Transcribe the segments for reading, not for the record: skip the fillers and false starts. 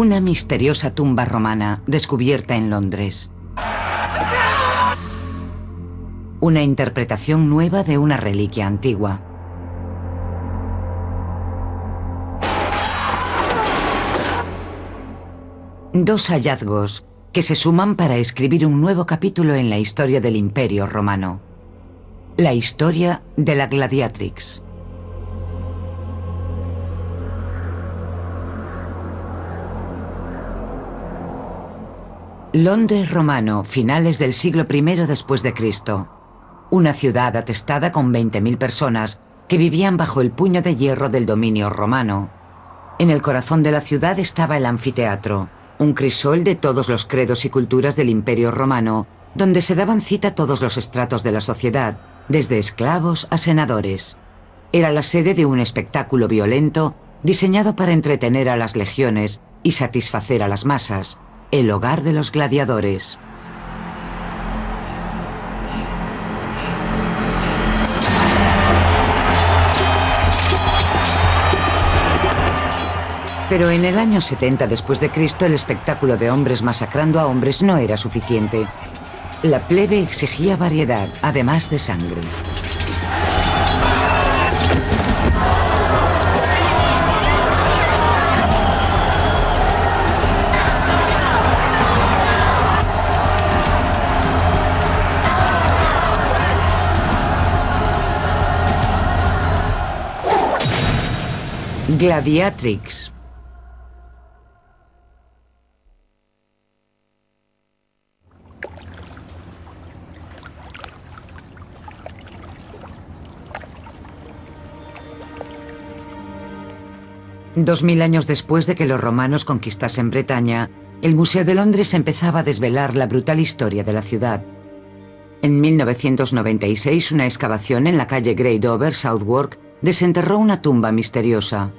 Una misteriosa tumba romana descubierta en Londres. Una interpretación nueva de una reliquia antigua. Dos hallazgos que se suman para escribir un nuevo capítulo en la historia del Imperio Romano. La historia de la Gladiatrix. Londres romano, finales del siglo I después de Cristo. Una ciudad atestada con 20.000 personas que vivían bajo el puño de hierro del dominio romano. En el corazón de la ciudad estaba el anfiteatro, un crisol de todos los credos y culturas del Imperio Romano, donde se daban cita todos los estratos de la sociedad, desde esclavos a senadores. Era la sede de un espectáculo violento diseñado para entretener a las legiones y satisfacer a las masas, el hogar de los gladiadores. Pero en el año 70 después de Cristo el espectáculo de hombres masacrando a hombres no era suficiente. La plebe exigía variedad, además de sangre. Gladiatrix. Dos mil años después de que los romanos conquistasen Bretaña, el Museo de Londres empezaba a desvelar la brutal historia de la ciudad. En 1996, una excavación en la calle Grey Dover, Southwark, desenterró una tumba misteriosa.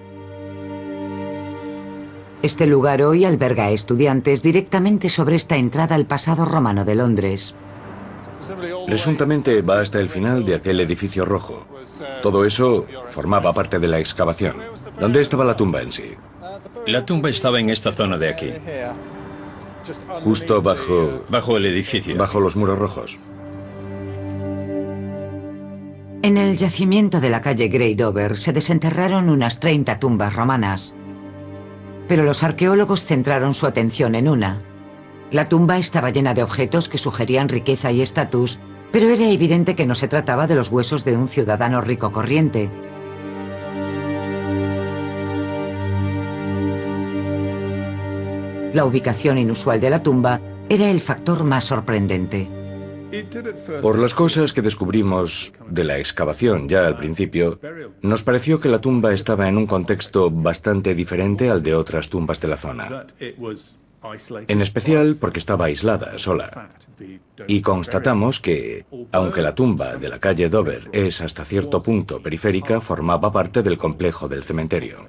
Este lugar hoy alberga a estudiantes directamente sobre esta entrada al pasado romano de Londres. Presuntamente va hasta el final de aquel edificio rojo. Todo eso formaba parte de la excavación. ¿Dónde estaba la tumba en sí? La tumba estaba en esta zona de aquí. Justo bajo el edificio. Bajo los muros rojos. En el yacimiento de la calle Grey Dover se desenterraron unas 30 tumbas romanas. Pero los arqueólogos centraron su atención en una. La tumba estaba llena de objetos que sugerían riqueza y estatus, pero era evidente que no se trataba de los huesos de un ciudadano rico corriente. La ubicación inusual de la tumba era el factor más sorprendente. Por las cosas que descubrimos de la excavación ya al principio, nos pareció que la tumba estaba en un contexto bastante diferente al de otras tumbas de la zona. En especial porque estaba aislada, sola. Y constatamos que, aunque la tumba de la calle Dover es hasta cierto punto periférica, formaba parte del complejo del cementerio.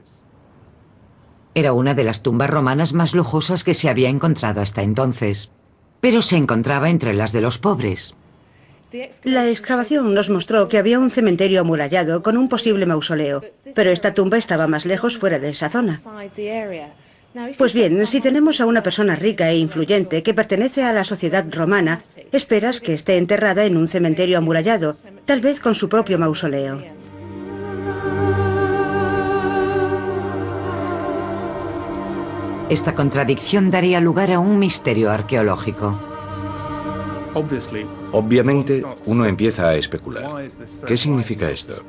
Era una de las tumbas romanas más lujosas que se había encontrado hasta entonces, pero se encontraba entre las de los pobres. La excavación nos mostró que había un cementerio amurallado con un posible mausoleo, pero esta tumba estaba más lejos, fuera de esa zona. Pues bien, si tenemos a una persona rica e influyente que pertenece a la sociedad romana, esperas que esté enterrada en un cementerio amurallado, tal vez con su propio mausoleo. Esta contradicción daría lugar a un misterio arqueológico. Obviamente, uno empieza a especular. ¿Qué significa esto?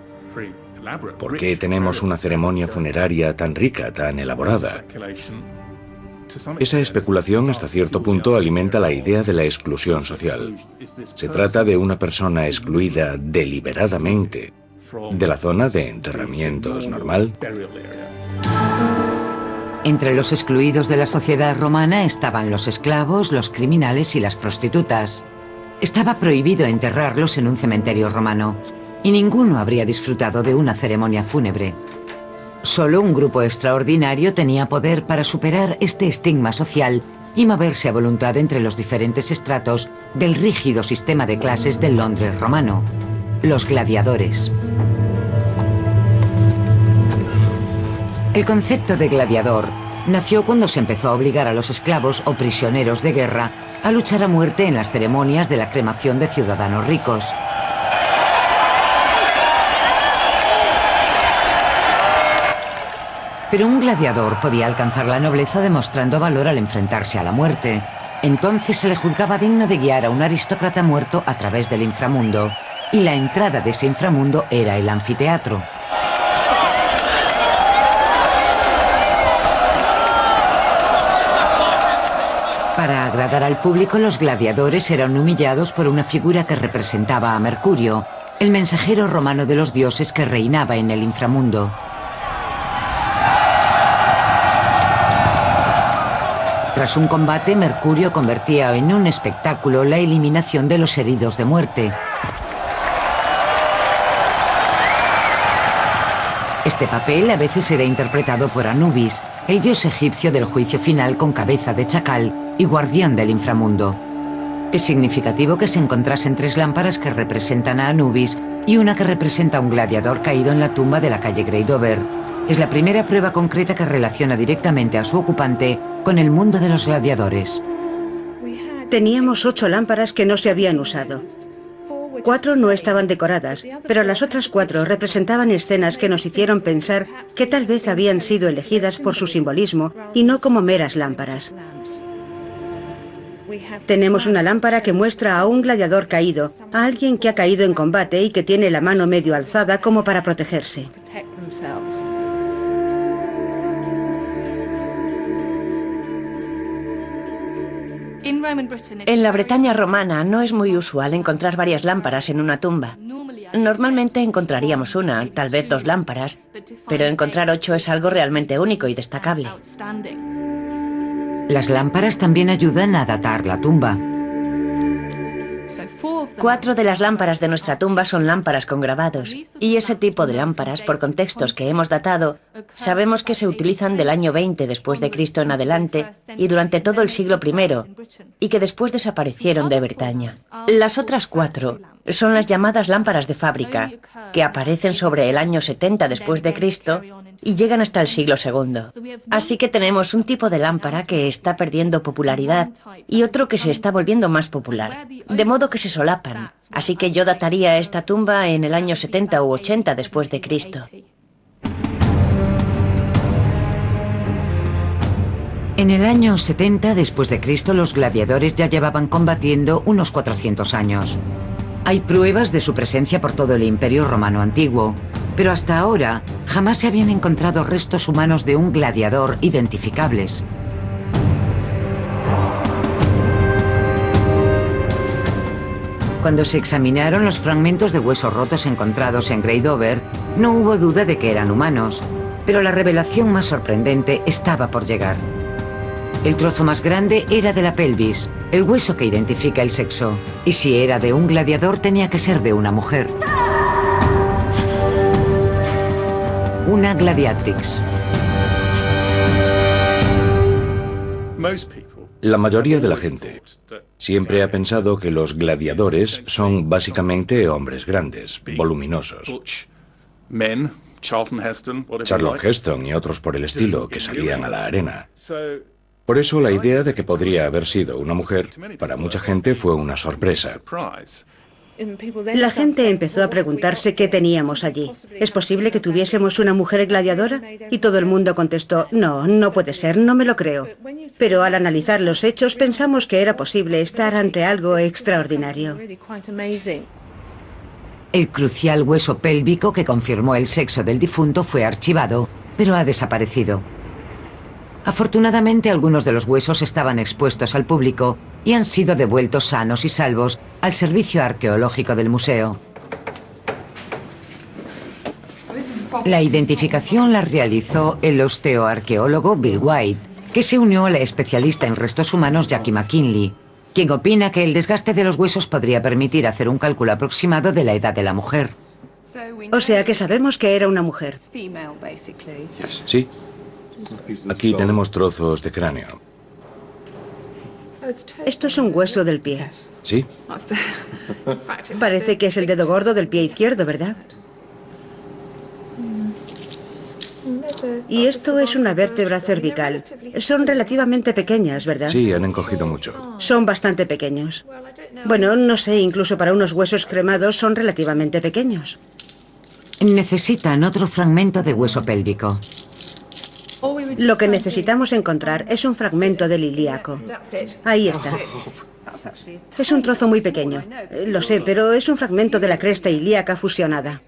¿Por qué tenemos una ceremonia funeraria tan rica, tan elaborada? Esa especulación hasta cierto punto alimenta la idea de la exclusión social. ¿Se trata de una persona excluida deliberadamente de la zona de enterramientos normal? Entre los excluidos de la sociedad romana estaban los esclavos, los criminales y las prostitutas. Estaba prohibido enterrarlos en un cementerio romano, y ninguno habría disfrutado de una ceremonia fúnebre. Solo un grupo extraordinario tenía poder para superar este estigma social y moverse a voluntad entre los diferentes estratos del rígido sistema de clases del Londres romano: los gladiadores. El concepto de gladiador nació cuando se empezó a obligar a los esclavos o prisioneros de guerra a luchar a muerte en las ceremonias de la cremación de ciudadanos ricos. Pero un gladiador podía alcanzar la nobleza demostrando valor al enfrentarse a la muerte. Entonces se le juzgaba digno de guiar a un aristócrata muerto a través del inframundo, y la entrada de ese inframundo era el anfiteatro. Para agradar al público, los gladiadores eran humillados por una figura que representaba a Mercurio, el mensajero romano de los dioses que reinaba en el inframundo. Tras un combate, Mercurio convertía en un espectáculo la eliminación de los heridos de muerte. Este papel a veces era interpretado por Anubis, el dios egipcio del juicio final con cabeza de chacal y guardián del inframundo. Es significativo que se encontrasen 3 lámparas que representan a Anubis y una que representa a un gladiador caído en la tumba de la calle Grey Dover. Es la primera prueba concreta que relaciona directamente a su ocupante con el mundo de los gladiadores. Teníamos 8 lámparas que no se habían usado. 4 no estaban decoradas, pero las otras 4 representaban escenas que nos hicieron pensar que tal vez habían sido elegidas por su simbolismo y no como meras lámparas. Tenemos una lámpara que muestra a un gladiador caído, a alguien que ha caído en combate y que tiene la mano medio alzada como para protegerse. En la Bretaña romana no es muy usual encontrar varias lámparas en una tumba. Normalmente encontraríamos una, tal vez 2 lámparas, pero encontrar 8 es algo realmente único y destacable. Las lámparas también ayudan a datar la tumba. 4 de las lámparas de nuestra tumba son lámparas con grabados, y ese tipo de lámparas, por contextos que hemos datado, sabemos que se utilizan del año 20 después de Cristo en adelante y durante todo el siglo I, y que después desaparecieron de Bretaña. Las otras 4 son las llamadas lámparas de fábrica, que aparecen sobre el año 70 después de Cristo y llegan hasta el siglo II. Así que tenemos un tipo de lámpara que está perdiendo popularidad y otro que se está volviendo más popular, de modo que se solapan. Así que yo dataría esta tumba en el año 70 u 80 después de Cristo. En el año 70 después de Cristo, los gladiadores ya llevaban combatiendo unos 400 años. Hay pruebas de su presencia por todo el Imperio Romano Antiguo, pero hasta ahora jamás se habían encontrado restos humanos de un gladiador identificables. Cuando se examinaron los fragmentos de huesos rotos encontrados en Grey Dover, no hubo duda de que eran humanos, pero la revelación más sorprendente estaba por llegar. El trozo más grande era de la pelvis, el hueso que identifica el sexo, y si era de un gladiador tenía que ser de una mujer. Una gladiatrix. La mayoría de la gente siempre ha pensado que los gladiadores son básicamente hombres grandes, voluminosos. Charlton Heston y otros por el estilo que salían a la arena. Por eso la idea de que podría haber sido una mujer para mucha gente fue una sorpresa. La gente empezó a preguntarse qué teníamos allí. ¿Es posible que tuviésemos una mujer gladiadora? Y todo el mundo contestó, no, no puede ser, no me lo creo. Pero al analizar los hechos pensamos que era posible estar ante algo extraordinario. El crucial hueso pélvico que confirmó el sexo del difunto fue archivado, pero ha desaparecido. Afortunadamente, algunos de los huesos estaban expuestos al público y han sido devueltos sanos y salvos al servicio arqueológico del museo. La identificación la realizó el osteoarqueólogo Bill White, que se unió a la especialista en restos humanos Jackie McKinley, quien opina que el desgaste de los huesos podría permitir hacer un cálculo aproximado de la edad de la mujer. O sea que sabemos que era una mujer. Sí. Aquí tenemos trozos de cráneo. Esto es un hueso del pie. ¿Sí? Parece que es el dedo gordo del pie izquierdo, ¿verdad? Y esto es una vértebra cervical. Son relativamente pequeñas, ¿verdad? Sí, han encogido mucho. Son bastante pequeños. Bueno, no sé, incluso para unos huesos cremados son relativamente pequeños. Necesitan otro fragmento de hueso pélvico. Lo que necesitamos encontrar es un fragmento del ilíaco. Ahí está. Es un trozo muy pequeño. Lo sé, pero es un fragmento de la cresta ilíaca fusionada.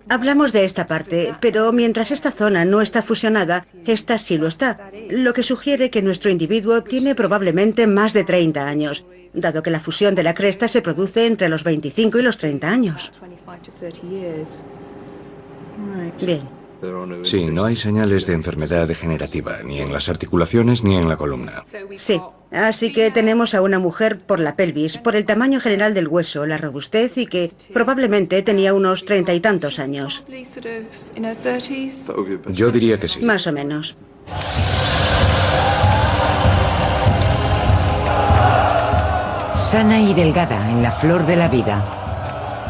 Hablamos de esta parte, pero mientras esta zona no está fusionada, esta sí lo está, lo que sugiere que nuestro individuo tiene probablemente más de 30 años, dado que la fusión de la cresta se produce entre los 25 y los 30 años. Bien. Sí, no hay señales de enfermedad degenerativa, ni en las articulaciones ni en la columna. Sí, así que tenemos a una mujer por la pelvis, por el tamaño general del hueso, la robustez y que probablemente tenía unos 30 y tantos años. Yo diría que sí. Más o menos. Sana y delgada, en la flor de la vida.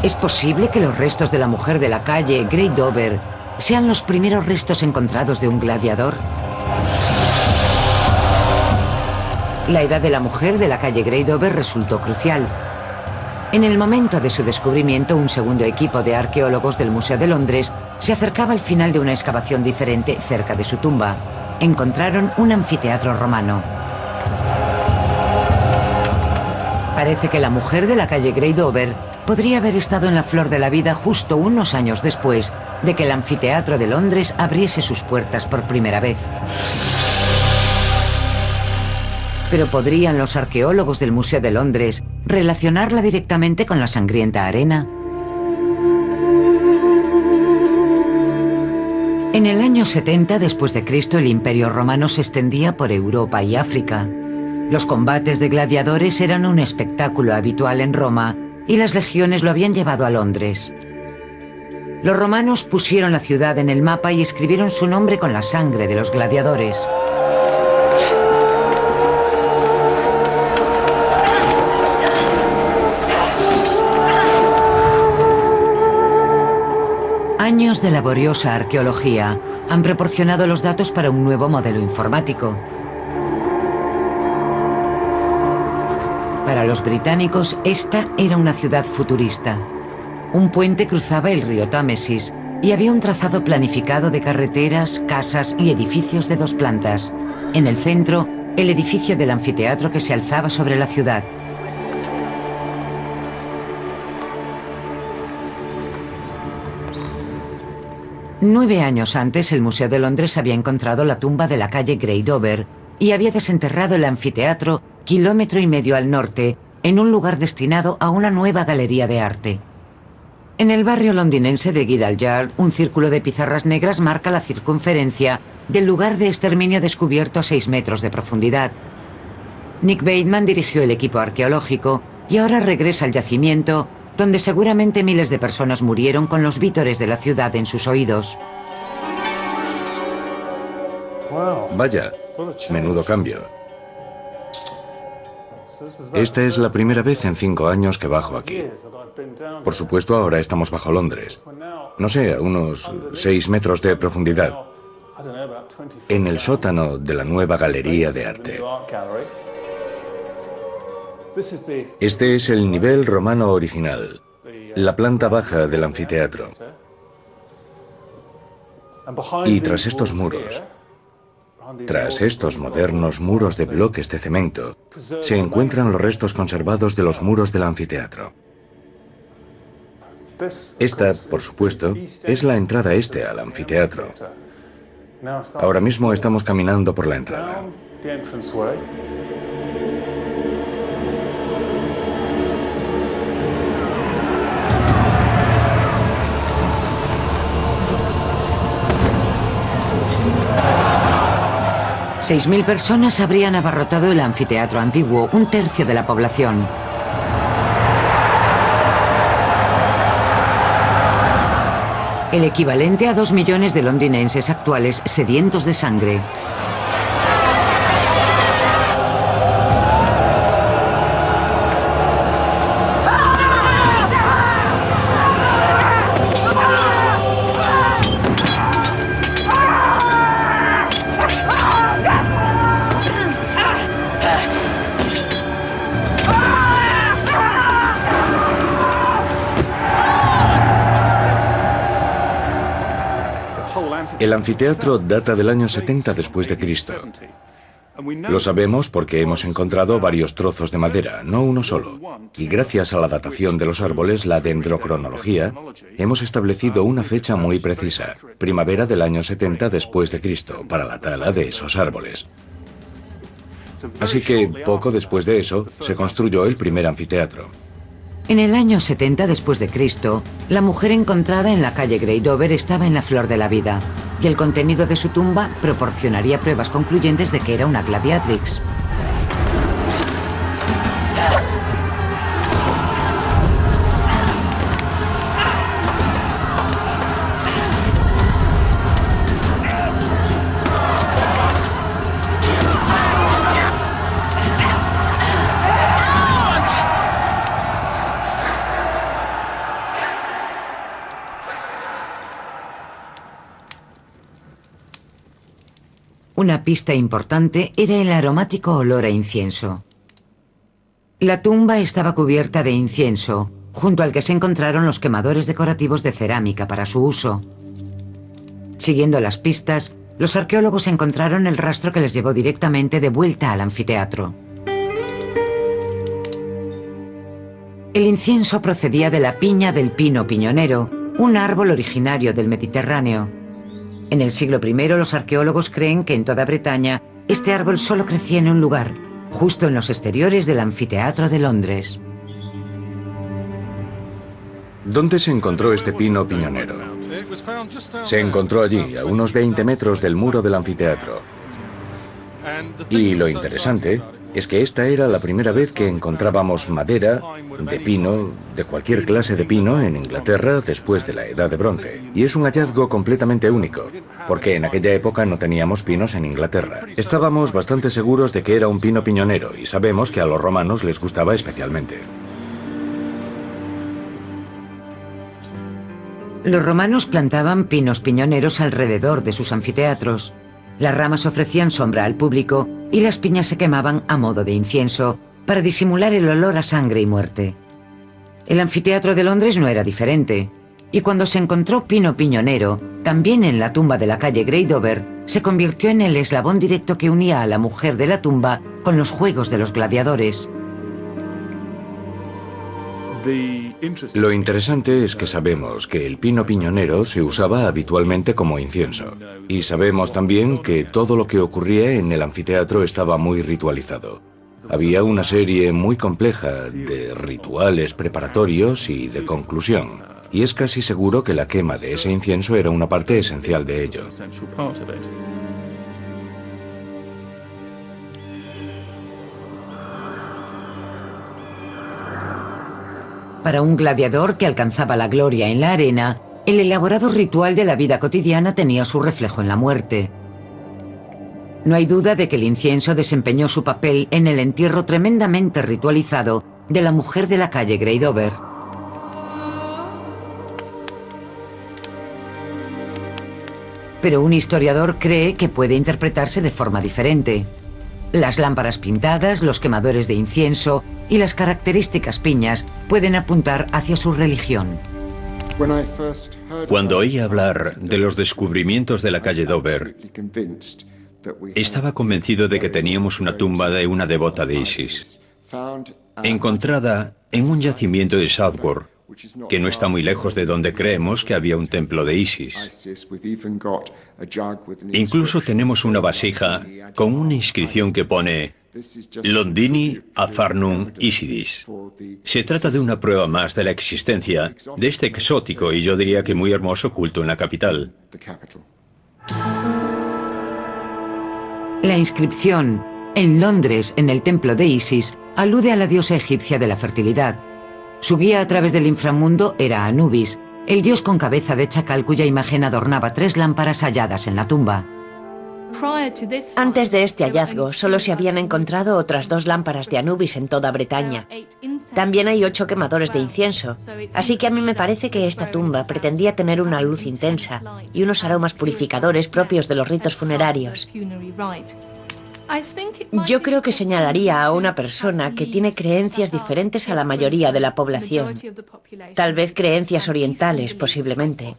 ¿Es posible que los restos de la mujer de la calle Great Dover sean los primeros restos encontrados de un gladiador? La edad de la mujer de la calle Great Dover resultó crucial. En el momento de su descubrimiento, un segundo equipo de arqueólogos del Museo de Londres se acercaba al final de una excavación diferente cerca de su tumba. Encontraron un anfiteatro romano. Parece que la mujer de la calle Great Dover podría haber estado en la flor de la vida justo unos años después de que el anfiteatro de Londres abriese sus puertas por primera vez. Pero ¿podrían los arqueólogos del Museo de Londres relacionarla directamente con la sangrienta arena? En el año 70 después de Cristo, el Imperio Romano se extendía por Europa y África. Los combates de gladiadores eran un espectáculo habitual en Roma y las legiones lo habían llevado a Londres. Los romanos pusieron la ciudad en el mapa y escribieron su nombre con la sangre de los gladiadores. Años de laboriosa arqueología han proporcionado los datos para un nuevo modelo informático. Para los británicos, esta era una ciudad futurista. Un puente cruzaba el río Támesis y había un trazado planificado de carreteras, casas y edificios de 2 plantas. En el centro, el edificio del anfiteatro que se alzaba sobre la ciudad. Nueve años antes, el Museo de Londres había encontrado la tumba de la calle Great Dover y había desenterrado el anfiteatro 1,5 kilómetros al norte, en un lugar destinado a una nueva galería de arte. En el barrio londinense de Guildhall Yard, un círculo de pizarras negras marca la circunferencia del lugar de exterminio descubierto a 6 metros de profundidad. Nick Bateman dirigió el equipo arqueológico y ahora regresa al yacimiento, donde seguramente miles de personas murieron con los vítores de la ciudad en sus oídos. Vaya, menudo cambio. Esta es la primera vez en 5 años que bajo aquí. Por supuesto, ahora estamos bajo Londres. No sé, a unos 6 metros de profundidad. En el sótano de la nueva galería de arte. Este es el nivel romano original, la planta baja del anfiteatro. Y tras estos muros, tras estos modernos muros de bloques de cemento, se encuentran los restos conservados de los muros del anfiteatro. Esta, por supuesto, es la entrada este al anfiteatro. Ahora mismo estamos caminando por la entrada. $6.000 personas habrían abarrotado el anfiteatro antiguo, 1/3 de la población. El equivalente a 2 millones de londinenses actuales sedientos de sangre. El anfiteatro data del año 70 después de Cristo. Lo sabemos porque hemos encontrado varios trozos de madera, no uno solo. Y gracias a la datación de los árboles, la dendrocronología, hemos establecido una fecha muy precisa, primavera del año 70 después de Cristo, para la tala de esos árboles. Así que, poco después de eso, se construyó el primer anfiteatro. En el año 70 después de Cristo, la mujer encontrada en la calle Grey Dover estaba en la flor de la vida, y el contenido de su tumba proporcionaría pruebas concluyentes de que era una gladiatrix. Una pista importante era el aromático olor a incienso. La tumba estaba cubierta de incienso, junto al que se encontraron los quemadores decorativos de cerámica para su uso. Siguiendo las pistas, los arqueólogos encontraron el rastro que les llevó directamente de vuelta al anfiteatro. El incienso procedía de la piña del pino piñonero, un árbol originario del Mediterráneo. En el siglo I, los arqueólogos creen que en toda Bretaña este árbol solo crecía en un lugar, justo en los exteriores del anfiteatro de Londres. ¿Dónde se encontró este pino piñonero? Se encontró allí, a unos 20 metros del muro del anfiteatro. Y lo interesante es que esta era la primera vez que encontrábamos madera de pino, de cualquier clase de pino, en Inglaterra después de la Edad de Bronce. Y es un hallazgo completamente único, porque en aquella época no teníamos pinos en Inglaterra. Estábamos bastante seguros de que era un pino piñonero y sabemos que a los romanos les gustaba especialmente. Los romanos plantaban pinos piñoneros alrededor de sus anfiteatros. Las ramas ofrecían sombra al público y las piñas se quemaban a modo de incienso para disimular el olor a sangre y muerte. El anfiteatro de Londres no era diferente, y cuando se encontró pino piñonero, también en la tumba de la calle Grey Dover, se convirtió en el eslabón directo que unía a la mujer de la tumba con los juegos de los gladiadores. Lo interesante es que sabemos que el pino piñonero se usaba habitualmente como incienso. Y sabemos también que todo lo que ocurría en el anfiteatro estaba muy ritualizado. Había una serie muy compleja de rituales preparatorios y de conclusión. Y es casi seguro que la quema de ese incienso era una parte esencial de ello. Para un gladiador que alcanzaba la gloria en la arena, el elaborado ritual de la vida cotidiana tenía su reflejo en la muerte. No hay duda de que el incienso desempeñó su papel en el entierro tremendamente ritualizado de la mujer de la calle Grey Dover. Pero un historiador cree que puede interpretarse de forma diferente. Las lámparas pintadas, los quemadores de incienso y las características piñas pueden apuntar hacia su religión. Cuando oí hablar de los descubrimientos de la calle Dover, estaba convencido de que teníamos una tumba de una devota de Isis, encontrada en un yacimiento de Southwark, que no está muy lejos de donde creemos que había un templo de Isis. Incluso tenemos una vasija con una inscripción que pone Londini Afarnum Isidis. Se trata de una prueba más de la existencia de este exótico y yo diría que muy hermoso culto en la capital. La inscripción en Londres, en el templo de Isis, alude a la diosa egipcia de la fertilidad. Su guía a través del inframundo era Anubis, el dios con cabeza de chacal cuya imagen adornaba 3 lámparas halladas en la tumba. Antes de este hallazgo, solo se habían encontrado otras 2 lámparas de Anubis en toda Bretaña. También hay 8 quemadores de incienso, así que a mí me parece que esta tumba pretendía tener una luz intensa y unos aromas purificadores propios de los ritos funerarios. Yo creo que señalaría a una persona que tiene creencias diferentes a la mayoría de la población. Tal vez creencias orientales, posiblemente.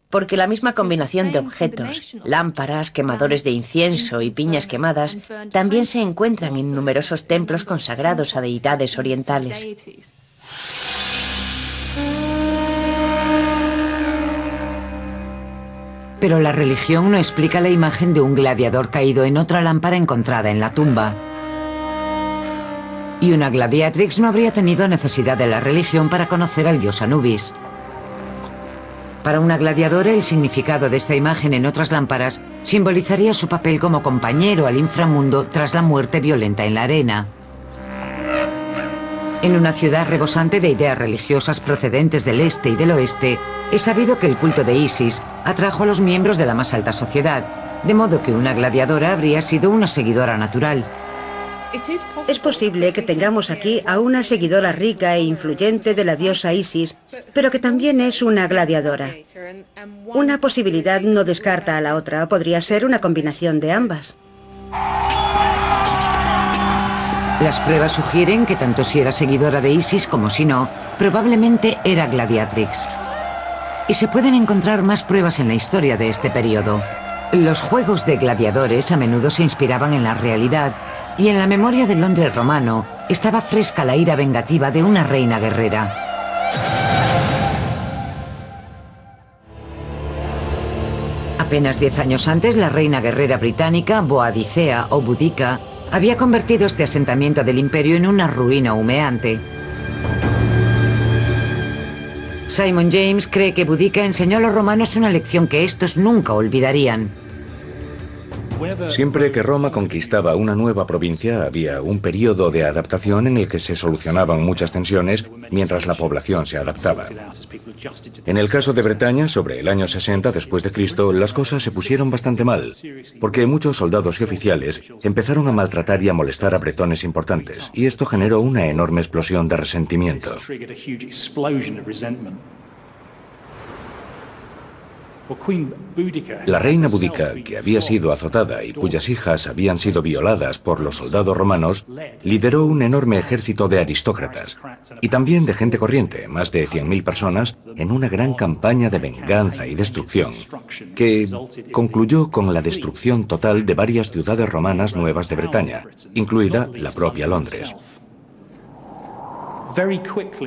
Porque la misma combinación de objetos, lámparas, quemadores de incienso y piñas quemadas, también se encuentran en numerosos templos consagrados a deidades orientales. Pero la religión no explica la imagen de un gladiador caído en otra lámpara encontrada en la tumba. Y una gladiatrix no habría tenido necesidad de la religión para conocer al dios Anubis. Para una gladiadora, el significado de esta imagen en otras lámparas simbolizaría su papel como compañero al inframundo tras la muerte violenta en la arena. En una ciudad rebosante de ideas religiosas procedentes del este y del oeste, es sabido que el culto de Isis atrajo a los miembros de la más alta sociedad, de modo que una gladiadora habría sido una seguidora natural. Es posible que tengamos aquí a una seguidora rica e influyente de la diosa Isis, pero que también es una gladiadora. Una posibilidad no descarta a la otra, podría ser una combinación de ambas. Las pruebas sugieren que tanto si era seguidora de Isis como si no, probablemente era gladiatrix. Y se pueden encontrar más pruebas en la historia de este periodo. Los juegos de gladiadores a menudo se inspiraban en la realidad, y en la memoria del Londres romano estaba fresca la ira vengativa de una reina guerrera. Apenas 10 años antes, la reina guerrera británica, Boadicea o Boudica, había convertido este asentamiento del imperio en una ruina humeante. Simon James cree que Boudica enseñó a los romanos una lección que estos nunca olvidarían. Siempre que Roma conquistaba una nueva provincia, había un periodo de adaptación en el que se solucionaban muchas tensiones mientras la población se adaptaba. En el caso de Bretaña, sobre el año 60 después de Cristo, las cosas se pusieron bastante mal, porque muchos soldados y oficiales empezaron a maltratar y a molestar a bretones importantes, y esto generó una enorme explosión de resentimiento. La reina Boudica, que había sido azotada y cuyas hijas habían sido violadas por los soldados romanos, lideró un enorme ejército de aristócratas y también de gente corriente, más de 100.000 personas, en una gran campaña de venganza y destrucción, que concluyó con la destrucción total de varias ciudades romanas nuevas de Bretaña, incluida la propia Londres.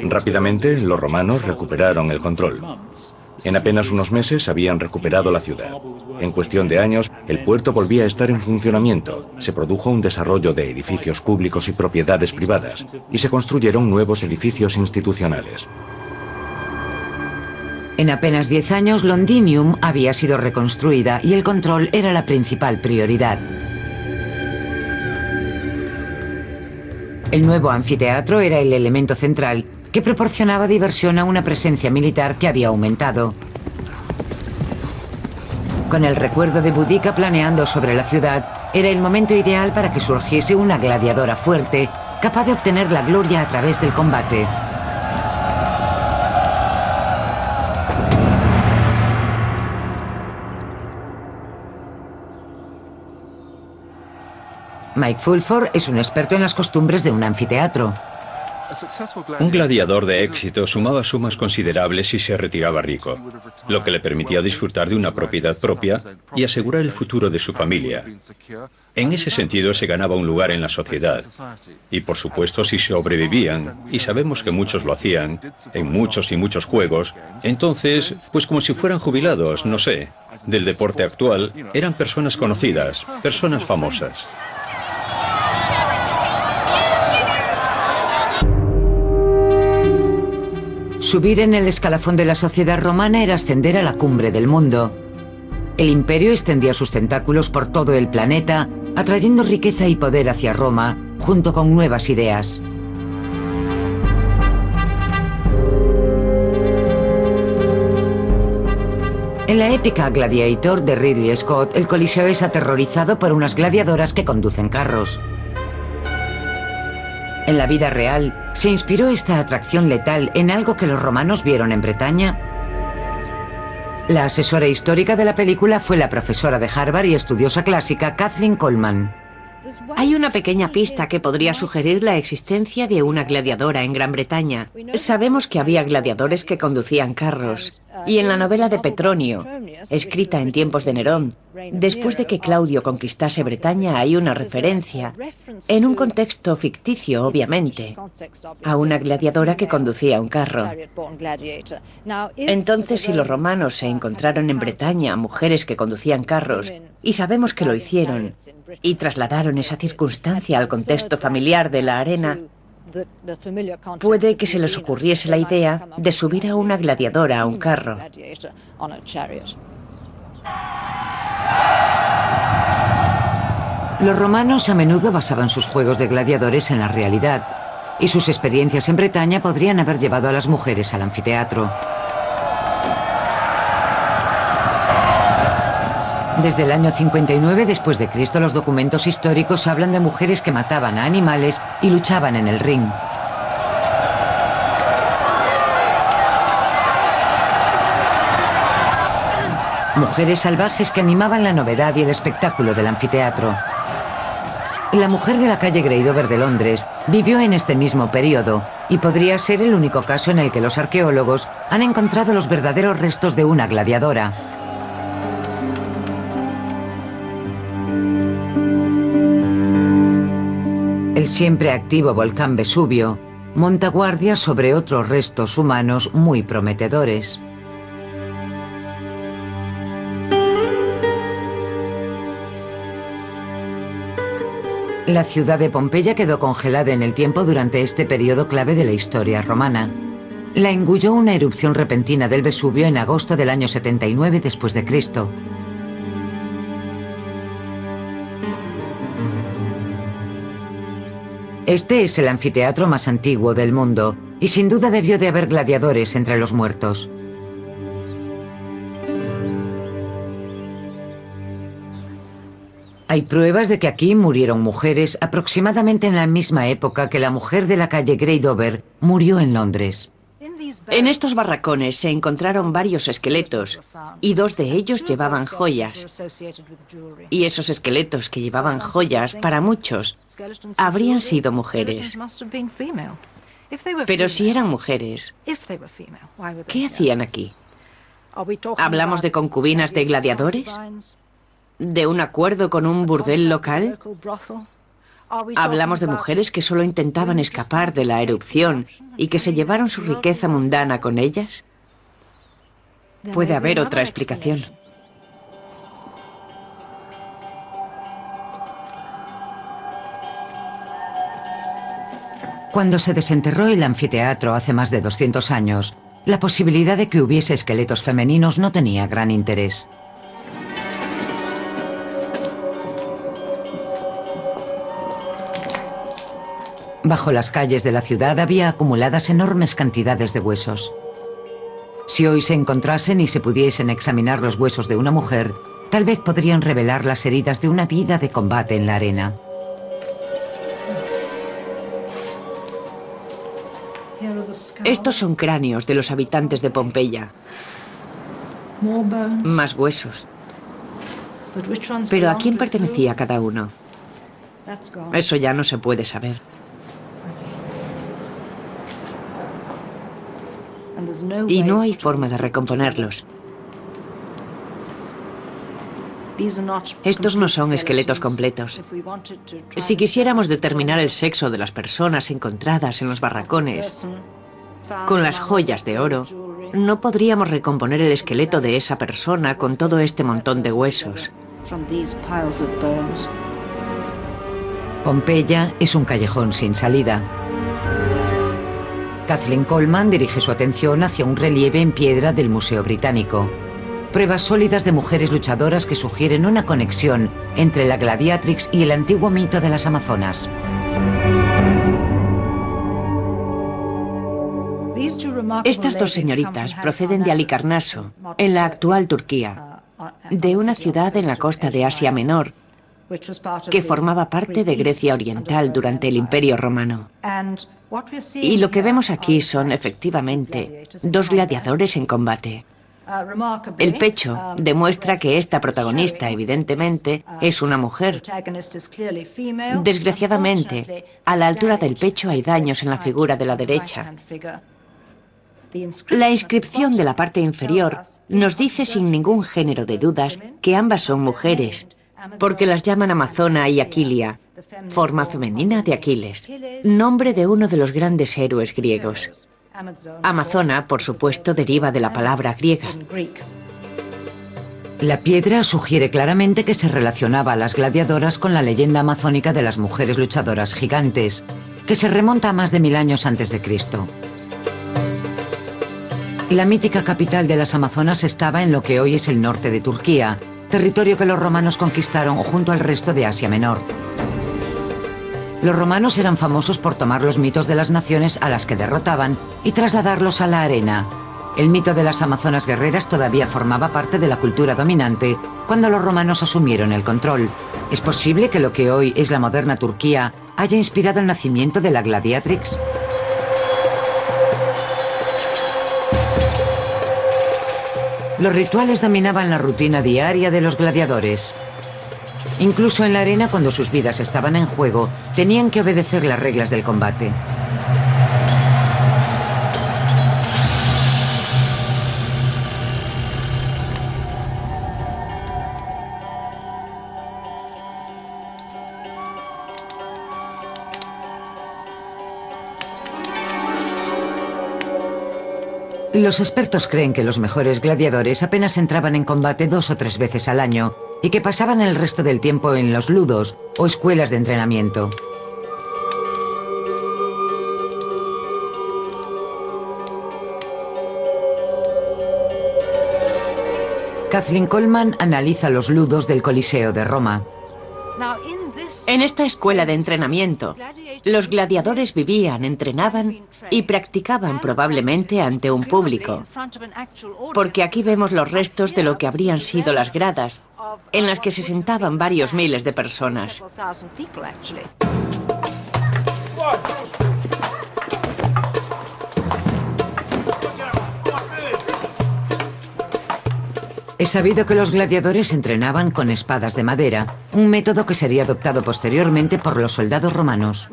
Rápidamente, los romanos recuperaron el control. En apenas unos meses habían recuperado la ciudad. En cuestión de años, el puerto volvía a estar en funcionamiento. Se produjo un desarrollo de edificios públicos y propiedades privadas, y se construyeron nuevos edificios institucionales. En apenas 10 años, Londinium había sido reconstruida y el control era la principal prioridad. El nuevo anfiteatro era el elemento central que proporcionaba diversión a una presencia militar que había aumentado. Con el recuerdo de Boudica planeando sobre la ciudad, era el momento ideal para que surgiese una gladiadora fuerte, capaz de obtener la gloria a través del combate. Mike Fulford es un experto en las costumbres de un anfiteatro. Un gladiador de éxito sumaba sumas considerables y se retiraba rico, lo que le permitía disfrutar de una propiedad propia y asegurar el futuro de su familia. En ese sentido se ganaba un lugar en la sociedad. Y por supuesto, si sobrevivían, y sabemos que muchos lo hacían, en muchos y muchos juegos, entonces, pues como si fueran jubilados, no sé, del deporte actual, eran personas conocidas, personas famosas. Subir en el escalafón de la sociedad romana era ascender a la cumbre del mundo. El imperio extendía sus tentáculos por todo el planeta, atrayendo riqueza y poder hacia Roma, junto con nuevas ideas. En la épica Gladiator de Ridley Scott, el Coliseo es aterrorizado por unas gladiadoras que conducen carros. En la vida real, ¿se inspiró esta atracción letal en algo que los romanos vieron en Bretaña? La asesora histórica de la película fue la profesora de Harvard y estudiosa clásica Kathleen Coleman. Hay una pequeña pista que podría sugerir la existencia de una gladiadora en Gran Bretaña. Sabemos que había gladiadores que conducían carros. Y en la novela de Petronio, escrita en tiempos de Nerón, después de que Claudio conquistase Bretaña, hay una referencia, en un contexto ficticio, obviamente, a una gladiadora que conducía un carro. Entonces, si los romanos se encontraron en Bretaña mujeres que conducían carros, y sabemos que lo hicieron, y trasladaron esa circunstancia al contexto familiar de la arena, puede que se les ocurriese la idea de subir a una gladiadora a un carro. Los romanos a menudo basaban sus juegos de gladiadores en la realidad, y sus experiencias en Bretaña podrían haber llevado a las mujeres al anfiteatro. Desde el año 59 después de Cristo, los documentos históricos hablan de mujeres que mataban a animales y luchaban en el ring. Mujeres salvajes que animaban la novedad y el espectáculo del anfiteatro. La mujer de la calle Grey Dover de Londres vivió en este mismo periodo y podría ser el único caso en el que los arqueólogos han encontrado los verdaderos restos de una gladiadora. El siempre activo volcán Vesubio monta guardia sobre otros restos humanos muy prometedores. La ciudad de Pompeya quedó congelada en el tiempo durante este periodo clave de la historia romana. La engulló una erupción repentina del Vesubio en agosto del año 79 después de Cristo. Este es el anfiteatro más antiguo del mundo y sin duda debió de haber gladiadores entre los muertos. Hay pruebas de que aquí murieron mujeres aproximadamente en la misma época que la mujer de la calle Grey Dover murió en Londres. En estos barracones se encontraron varios esqueletos y 2 de ellos llevaban joyas. Y esos esqueletos que llevaban joyas, para muchos, habrían sido mujeres. Pero si eran mujeres, ¿qué hacían aquí? ¿Hablamos de concubinas de gladiadores? ¿De un acuerdo con un burdel local? ¿Hablamos de mujeres que solo intentaban escapar de la erupción y que se llevaron su riqueza mundana con ellas? Puede haber otra explicación. Cuando se desenterró el anfiteatro hace más de 200 años, la posibilidad de que hubiese esqueletos femeninos no tenía gran interés. Bajo las calles de la ciudad había acumuladas enormes cantidades de huesos. Si hoy se encontrasen y se pudiesen examinar los huesos de una mujer, tal vez podrían revelar las heridas de una vida de combate en la arena. Estos son cráneos de los habitantes de Pompeya. Más huesos. Pero ¿a quién pertenecía cada uno? Eso ya no se puede saber. Y no hay forma de recomponerlos. Estos no son esqueletos completos. Si quisiéramos determinar el sexo de las personas encontradas en los barracones con las joyas de oro, no podríamos recomponer el esqueleto de esa persona con todo este montón de huesos. Pompeya es un callejón sin salida. Kathleen Coleman dirige su atención hacia un relieve en piedra del Museo Británico. Pruebas sólidas de mujeres luchadoras que sugieren una conexión entre la gladiatrix y el antiguo mito de las amazonas. Estas 2 señoritas proceden de Halicarnaso, en la actual Turquía, de una ciudad en la costa de Asia Menor, que formaba parte de Grecia Oriental durante el Imperio Romano. Y lo que vemos aquí son, efectivamente, 2 gladiadores en combate. El pecho demuestra que esta protagonista, evidentemente, es una mujer. Desgraciadamente, a la altura del pecho hay daños en la figura de la derecha. La inscripción de la parte inferior nos dice sin ningún género de dudas que ambas son mujeres, porque las llaman Amazona y Aquilia, forma femenina de Aquiles, nombre de uno de los grandes héroes griegos. Amazona, por supuesto, deriva de la palabra griega. La piedra sugiere claramente que se relacionaba a las gladiadoras con la leyenda amazónica de las mujeres luchadoras gigantes, que se remonta a más de 1000 años antes de Cristo. La mítica capital de las Amazonas estaba en lo que hoy es el norte de Turquía, territorio que los romanos conquistaron junto al resto de Asia Menor. Los romanos eran famosos por tomar los mitos de las naciones a las que derrotaban y trasladarlos a la arena. El mito de las amazonas guerreras todavía formaba parte de la cultura dominante cuando los romanos asumieron el control. ¿Es posible que lo que hoy es la moderna Turquía haya inspirado el nacimiento de la gladiatrix? Los rituales dominaban la rutina diaria de los gladiadores. Incluso en la arena, cuando sus vidas estaban en juego, tenían que obedecer las reglas del combate. Los expertos creen que los mejores gladiadores apenas entraban en combate 2 o 3 veces al año y que pasaban el resto del tiempo en los ludos o escuelas de entrenamiento. Kathleen Coleman analiza los ludos del Coliseo de Roma. En esta escuela de entrenamiento, los gladiadores vivían, entrenaban y practicaban probablemente ante un público, porque aquí vemos los restos de lo que habrían sido las gradas, en las que se sentaban varios miles de personas. Es sabido que los gladiadores entrenaban con espadas de madera, un método que sería adoptado posteriormente por los soldados romanos.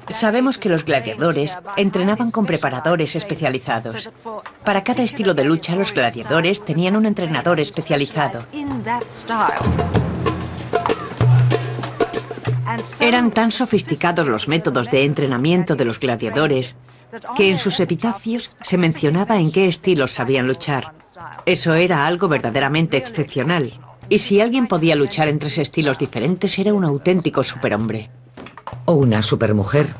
Sabemos que los gladiadores entrenaban con preparadores especializados. Para cada estilo de lucha, los gladiadores tenían un entrenador especializado. Eran tan sofisticados los métodos de entrenamiento de los gladiadores que en sus epitafios se mencionaba en qué estilos sabían luchar. Eso era algo verdaderamente excepcional. Y si alguien podía luchar en 3 estilos diferentes, era un auténtico superhombre. O una supermujer.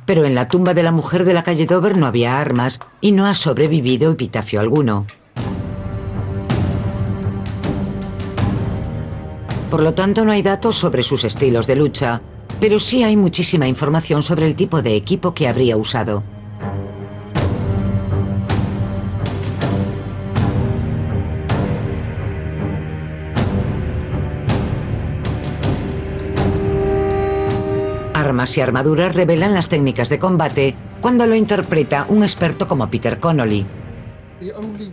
Pero en la tumba de la mujer de la calle Dover no había armas y no ha sobrevivido epitafio alguno. Por lo tanto, no hay datos sobre sus estilos de lucha, pero sí hay muchísima información sobre el tipo de equipo que habría usado. Armas y armaduras revelan las técnicas de combate cuando lo interpreta un experto como Peter Connolly.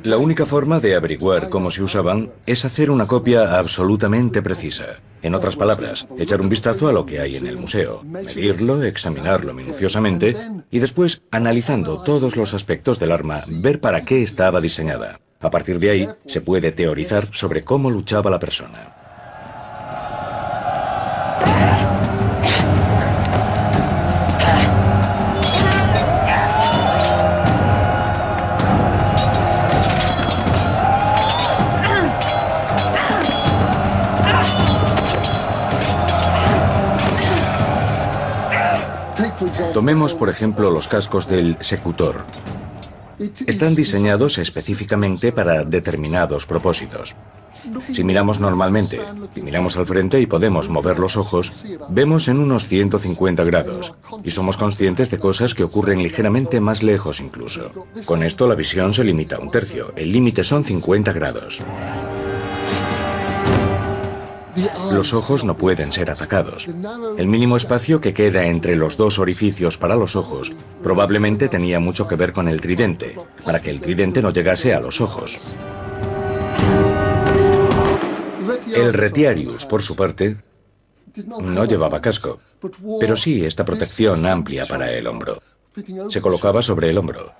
La única forma de averiguar cómo se usaban es hacer una copia absolutamente precisa. En otras palabras, echar un vistazo a lo que hay en el museo, medirlo, examinarlo minuciosamente y después, analizando todos los aspectos del arma, ver para qué estaba diseñada. A partir de ahí, se puede teorizar sobre cómo luchaba la persona. Tomemos, por ejemplo, los cascos del secutor. Están diseñados específicamente para determinados propósitos. Si miramos normalmente y miramos al frente y podemos mover los ojos, vemos en unos 150 grados y somos conscientes de cosas que ocurren ligeramente más lejos incluso. Con esto la visión se limita a 1/3. El límite son 50 grados. Los ojos no pueden ser atacados. El mínimo espacio que queda entre los 2 orificios para los ojos probablemente tenía mucho que ver con el tridente, para que el tridente no llegase a los ojos. El retiarius, por su parte, no llevaba casco, pero sí esta protección amplia para el hombro. Se colocaba sobre el hombro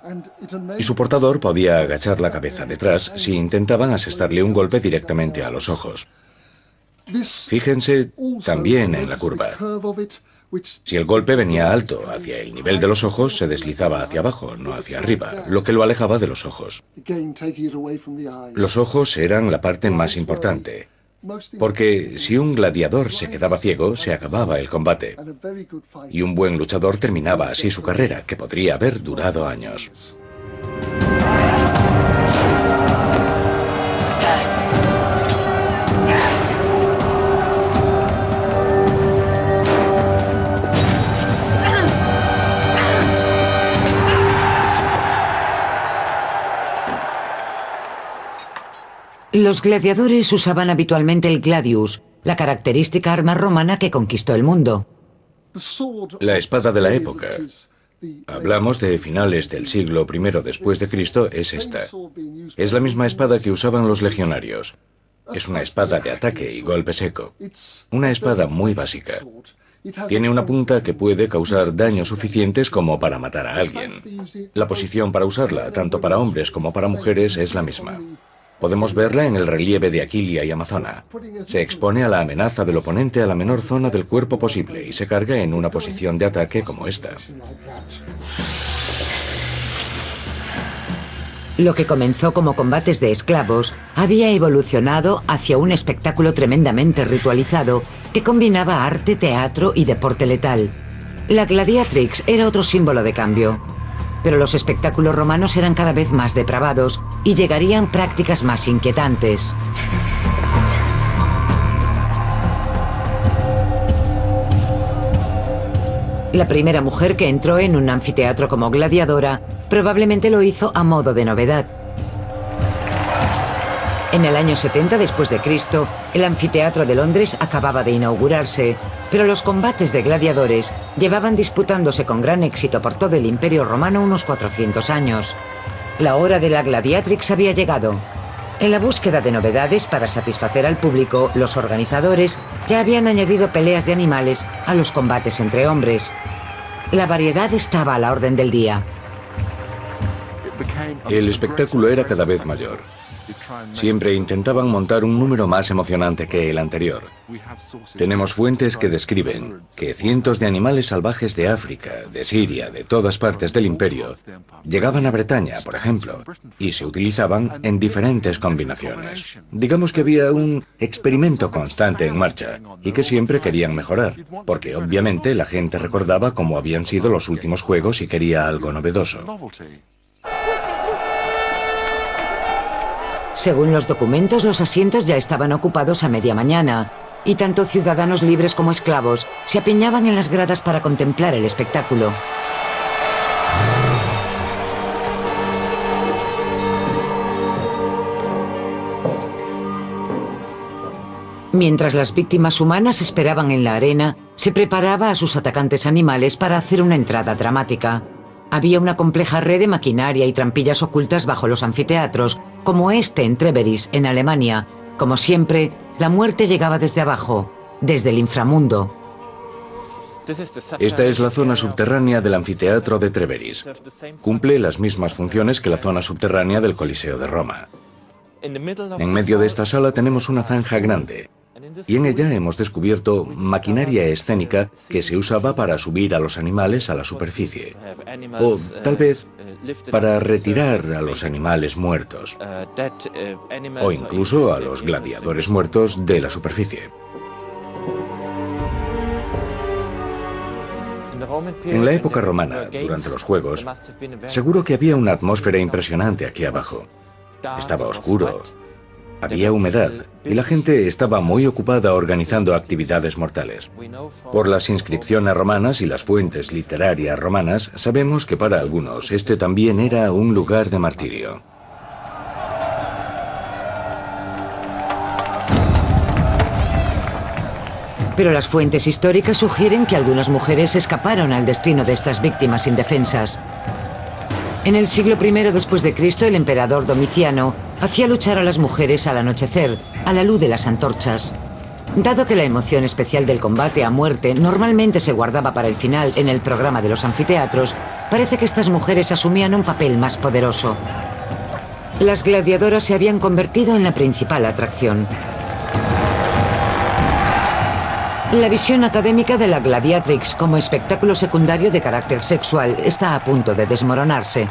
y su portador podía agachar la cabeza detrás si intentaban asestarle un golpe directamente a los ojos. Fíjense también en la curva. Si el golpe venía alto hacia el nivel de los ojos, se deslizaba hacia abajo, no hacia arriba, lo que lo alejaba de los ojos. Los ojos eran la parte más importante, porque si un gladiador se quedaba ciego, se acababa el combate. Y un buen luchador terminaba así su carrera, que podría haber durado años. Los gladiadores usaban habitualmente el gladius, la característica arma romana que conquistó el mundo. La espada de la época, hablamos de finales del siglo I después de Cristo, es esta. Es la misma espada que usaban los legionarios. Es una espada de ataque y golpe seco. Una espada muy básica. Tiene una punta que puede causar daños suficientes como para matar a alguien. La posición para usarla, tanto para hombres como para mujeres, es la misma. Podemos verla en el relieve de Aquilia y Amazona. Se expone a la amenaza del oponente a la menor zona del cuerpo posible y se carga en una posición de ataque como esta. Lo que comenzó como combates de esclavos había evolucionado hacia un espectáculo tremendamente ritualizado que combinaba arte, teatro y deporte letal. La gladiatrix era otro símbolo de cambio. Pero los espectáculos romanos eran cada vez más depravados y llegarían prácticas más inquietantes. La primera mujer que entró en un anfiteatro como gladiadora probablemente lo hizo a modo de novedad. En el año 70 después de Cristo, el anfiteatro de Londres acababa de inaugurarse, pero los combates de gladiadores llevaban disputándose con gran éxito por todo el Imperio Romano unos 400 años. La hora de la gladiatrix había llegado. En la búsqueda de novedades para satisfacer al público, los organizadores ya habían añadido peleas de animales a los combates entre hombres. La variedad estaba a la orden del día. El espectáculo era cada vez mayor. Siempre intentaban montar un número más emocionante que el anterior. Tenemos fuentes que describen que cientos de animales salvajes de África, de Siria, de todas partes del imperio, llegaban a Bretaña, por ejemplo, y se utilizaban en diferentes combinaciones. Digamos que había un experimento constante en marcha y que siempre querían mejorar, porque obviamente la gente recordaba cómo habían sido los últimos juegos y quería algo novedoso. Según los documentos, los asientos ya estaban ocupados a media mañana, y tanto ciudadanos libres como esclavos se apiñaban en las gradas para contemplar el espectáculo. Mientras las víctimas humanas esperaban en la arena, se preparaba a sus atacantes animales para hacer una entrada dramática. Había una compleja red de maquinaria y trampillas ocultas bajo los anfiteatros, como este en Treveris, en Alemania. Como siempre, la muerte llegaba desde abajo, desde el inframundo. Esta es la zona subterránea del anfiteatro de Treveris. Cumple las mismas funciones que la zona subterránea del Coliseo de Roma. En medio de esta sala tenemos una zanja grande, y en ella hemos descubierto maquinaria escénica que se usaba para subir a los animales a la superficie, o tal vez para retirar a los animales muertos, o incluso a los gladiadores muertos de la superficie. En la época romana, durante los Juegos, seguro que había una atmósfera impresionante aquí abajo. Estaba oscuro, había humedad y la gente estaba muy ocupada organizando actividades mortales. Por las inscripciones romanas y las fuentes literarias romanas, sabemos que para algunos este también era un lugar de martirio. Pero las fuentes históricas sugieren que algunas mujeres escaparon al destino de estas víctimas indefensas. En el siglo I después de Cristo, el emperador Domiciano hacía luchar a las mujeres al anochecer, a la luz de las antorchas. Dado que la emoción especial del combate a muerte normalmente se guardaba para el final en el programa de los anfiteatros, parece que estas mujeres asumían un papel más poderoso. Las gladiadoras se habían convertido en la principal atracción. La visión académica de la gladiatrix como espectáculo secundario de carácter sexual está a punto de desmoronarse.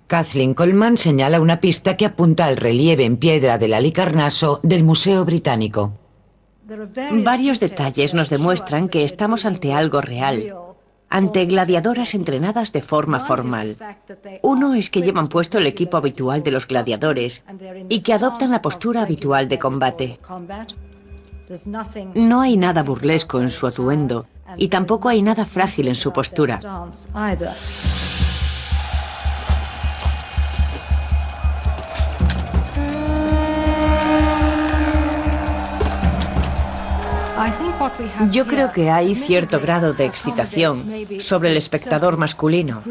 Kathleen Coleman señala una pista que apunta al relieve en piedra del Halicarnaso del Museo Británico. Varios detalles nos demuestran que estamos ante algo real, ante gladiadoras entrenadas de forma formal. Uno es que llevan puesto el equipo habitual de los gladiadores y que adoptan la postura habitual de combate. No hay nada burlesco en su atuendo y tampoco hay nada frágil en su postura. Yo creo que hay cierto grado de excitación sobre el espectador masculino,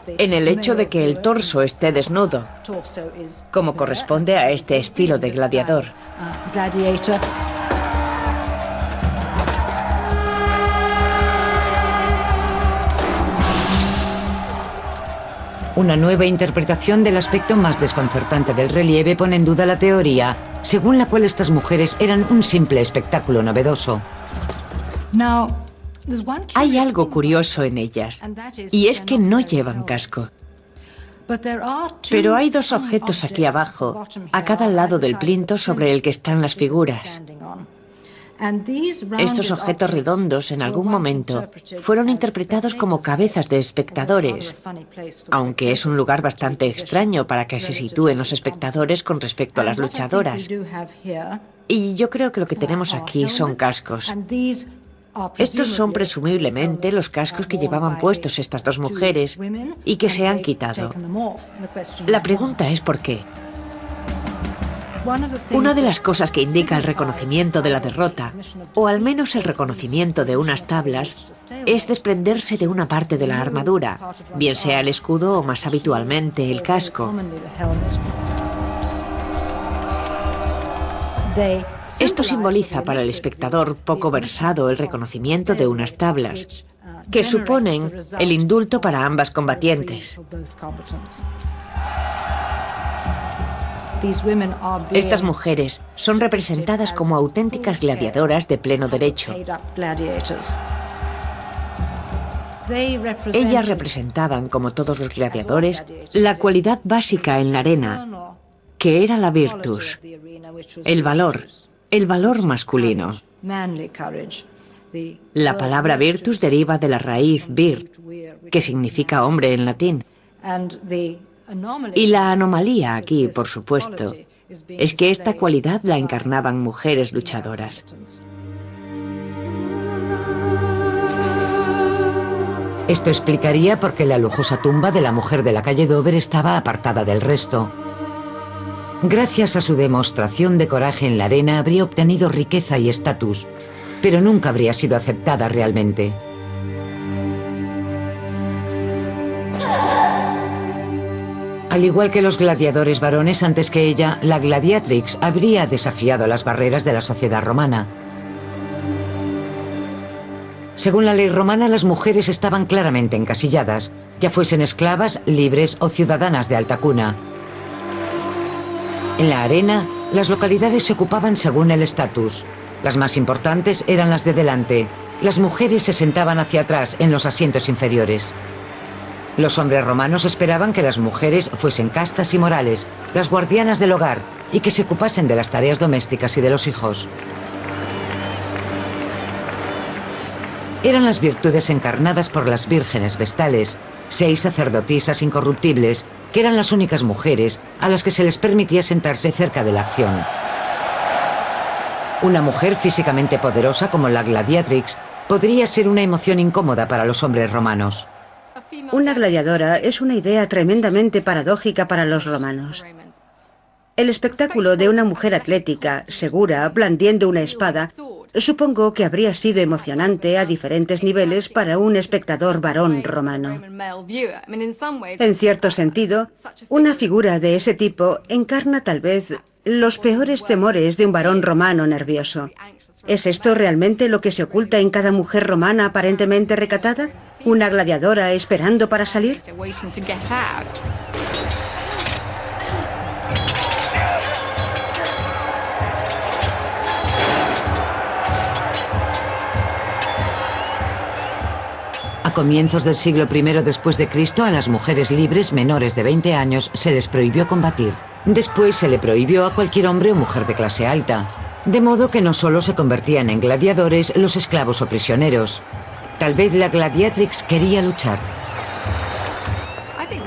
en el hecho de que el torso esté desnudo, como corresponde a este estilo de gladiador. Una nueva interpretación del aspecto más desconcertante del relieve pone en duda la teoría según la cual estas mujeres eran un simple espectáculo novedoso. Hay algo curioso en ellas, y es que no llevan casco. Pero hay dos objetos aquí abajo, a cada lado del plinto sobre el que están las figuras. Estos objetos redondos, en algún momento, fueron interpretados como cabezas de espectadores, aunque es un lugar bastante extraño para que se sitúen los espectadores con respecto a las luchadoras. Y yo creo que lo que tenemos aquí son cascos. Estos son presumiblemente los cascos que llevaban puestos estas dos mujeres y que se han quitado. La pregunta es ¿por qué? Una de las cosas que indica el reconocimiento de la derrota, o al menos el reconocimiento de unas tablas, es desprenderse de una parte de la armadura, bien sea el escudo o más habitualmente el casco. Esto simboliza para el espectador poco versado el reconocimiento de unas tablas, que suponen el indulto para ambas combatientes. Estas mujeres son representadas como auténticas gladiadoras de pleno derecho. Ellas representaban, como todos los gladiadores, la cualidad básica en la arena, que era la virtus, el valor masculino. La palabra virtus deriva de la raíz vir, que significa hombre en latín. Y la anomalía aquí, por supuesto, es que esta cualidad la encarnaban mujeres luchadoras. Esto explicaría por qué la lujosa tumba de la mujer de la calle Dover estaba apartada del resto. Gracias a su demostración de coraje en la arena habría obtenido riqueza y estatus, pero nunca habría sido aceptada realmente. Al igual que los gladiadores varones antes que ella, la gladiatrix habría desafiado las barreras de la sociedad romana. Según la ley romana, las mujeres estaban claramente encasilladas, ya fuesen esclavas, libres o ciudadanas de alta cuna. En la arena, las localidades se ocupaban según el estatus. Las más importantes eran las de delante. Las mujeres se sentaban hacia atrás en los asientos inferiores. Los hombres romanos esperaban que las mujeres fuesen castas y morales, las guardianas del hogar, y que se ocupasen de las tareas domésticas y de los hijos. Eran las virtudes encarnadas por las vírgenes vestales, 6 sacerdotisas incorruptibles, que eran las únicas mujeres a las que se les permitía sentarse cerca de la acción. Una mujer físicamente poderosa como la gladiatrix podría ser una emoción incómoda para los hombres romanos. Una gladiadora es una idea tremendamente paradójica para los romanos. El espectáculo de una mujer atlética, segura, blandiendo una espada, Supongo que habría sido emocionante a diferentes niveles para un espectador varón romano. En cierto sentido, una figura de ese tipo encarna tal vez los peores temores de un varón romano nervioso. ¿Es esto realmente lo que se oculta en cada mujer romana aparentemente recatada? ¿Una gladiadora esperando para salir? A comienzos del siglo I después de Cristo, a las mujeres libres menores de 20 años se les prohibió combatir. Después se le prohibió a cualquier hombre o mujer de clase alta. De modo que no solo se convertían en gladiadores los esclavos o prisioneros. Tal vez la gladiatrix quería luchar.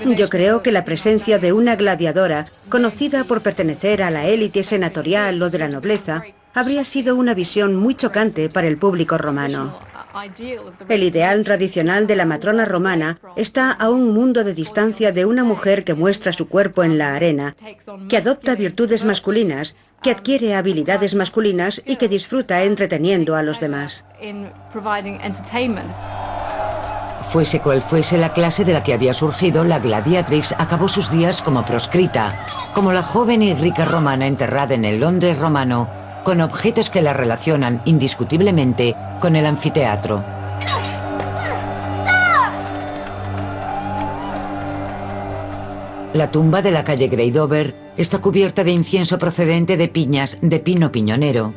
Yo creo que la presencia de una gladiadora, conocida por pertenecer a la élite senatorial o de la nobleza, habría sido una visión muy chocante para el público romano. El ideal tradicional de la matrona romana está a un mundo de distancia de una mujer que muestra su cuerpo en la arena, que adopta virtudes masculinas, que adquiere habilidades masculinas y que disfruta entreteniendo a los demás. Fuese cual fuese la clase de la que había surgido, la gladiatrix acabó sus días como proscrita, como la joven y rica romana enterrada en el Londres romano, con objetos que la relacionan indiscutiblemente con el anfiteatro. La tumba de la calle Grey Dover está cubierta de incienso procedente de piñas de pino piñonero.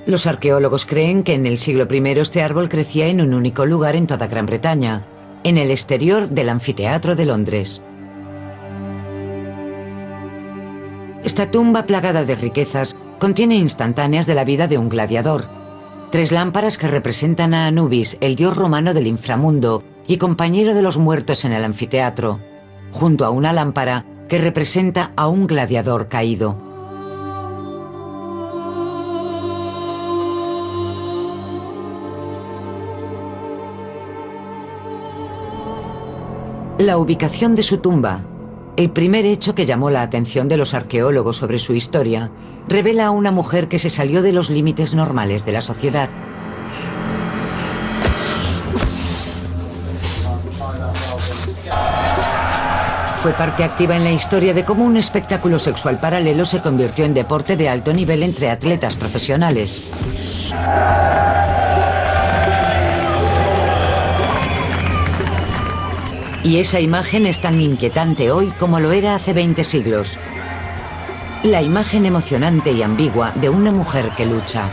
Los arqueólogos creen que en el siglo I este árbol crecía en un único lugar en toda Gran Bretaña, en el exterior del anfiteatro de Londres. Esta tumba plagada de riquezas contiene instantáneas de la vida de un gladiador. 3 lámparas que representan a Anubis, el dios romano del inframundo y compañero de los muertos en el anfiteatro, junto a una lámpara que representa a un gladiador caído. La ubicación de su tumba, el primer hecho que llamó la atención de los arqueólogos sobre su historia, revela a una mujer que se salió de los límites normales de la sociedad. Fue parte activa en la historia de cómo un espectáculo sexual paralelo se convirtió en deporte de alto nivel entre atletas profesionales. Y esa imagen es tan inquietante hoy como lo era hace 20 siglos. La imagen emocionante y ambigua de una mujer que lucha.